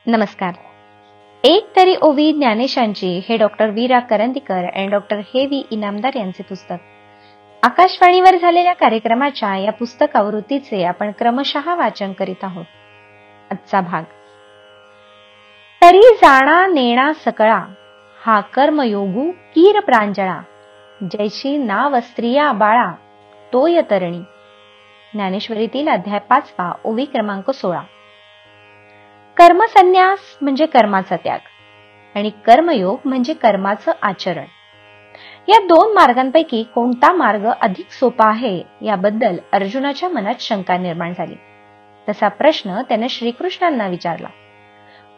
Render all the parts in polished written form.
नमस्कार. एक तरी ओवी ज्ञानेशांची हे डॉक्टर वीरा करंदीकर आणि डॉक्टर हेवी इनामदार यांचे पुस्तक. आकाशवाणीवर झालेल्या कार्यक्रमाच्या या पुस्तक आवृत्तीचे आपण क्रमशः वाचन करीत आहोत. आजचा भाग. तरी जाणा नेणा सकळा, हा कर्मयोगू कीर प्रांजळा, जैशी नाव स्त्रिया बाळा, तोय तरणी. ज्ञानेश्वरीतील अध्याय 5 ओवी क्रमांक 16. कर्मसन्यास म्हणजे कर्माचा त्याग आणि कर्मयोग म्हणजे कर्माचं आचरण. या दोन मार्गांपैकी कोणता मार्ग अधिक सोपा आहे याबद्दल अर्जुनाच्या मनात शंका निर्माण झाली. तसा प्रश्न त्याने श्रीकृष्णांना विचारला.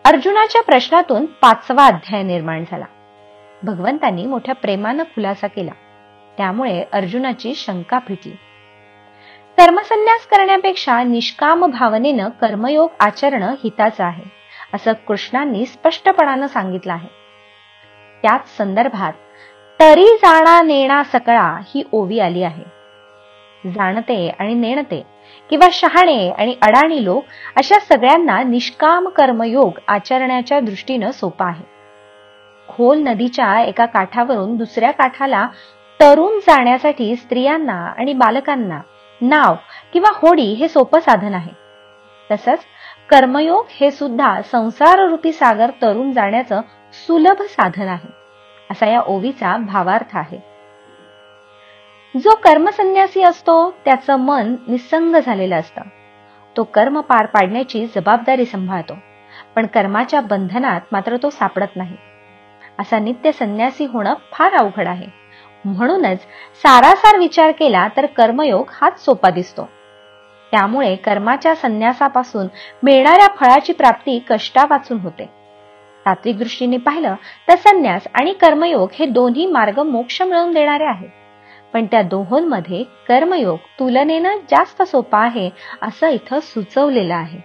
अर्जुनाच्या प्रश्नातून 5वा अध्याय निर्माण झाला. भगवंतांनी मोठ्या प्रेमानं खुलासा केला. त्यामुळे अर्जुनाची शंका फिटली. कर्मसन्यास करण्यापेक्षा निष्काम भावनेनं कर्मयोग आचरणं हिताचं आहे, असं कृष्णांनी स्पष्टपणानं सांगितलं आहे. त्याच संदर्भात तरी जाणा नेणा सकळा ही ओवी आली आहे. जाणते आणि नेणते किंवा शहाणे आणि अडाणी लोक अशा सगळ्यांना निष्काम कर्मयोग आचरण्याच्या दृष्टीनं सोपा आहे. खोल नदीच्या एका काठावरून दुसऱ्या काठाला तरून जाण्यासाठी स्त्रियांना आणि बालकांना नाव किंवा होडी हे सोपं साधन आहे. तसंच कर्मयोग हे सुद्धा संसाररूपी सागर तरून जाण्याचं सुलभ साधन आहे, असा या ओवीचा भावार्थ आहे. जो कर्मसन्यासी असतो त्याचं मन निस्संग झालेलं असतं. तो कर्म पार पाडण्याची जबाबदारी सांभाळतो, पण कर्माच्या बंधनात मात्र तो सापडत नाही. असा नित्य संन्यासी होणं फार अवघड आहे. म्हणूनच सारासार विचार केला तर कर्मयोग हाच सोपा दिसतो. त्यामुळे कर्माच्या संन्यासापासून मिळणाऱ्या फळाची प्राप्ती कष्टावाचून होते. तात्विक दृष्टीने पाहिलं तर संन्यास आणि कर्मयोग हे दोन्ही मार्ग मोक्ष मिळवून देणारे आहेत. पण त्या दोहोंमध्ये कर्मयोग तुलनेनं जास्त सोपा आहे असं इथं सुचवलेलं आहे.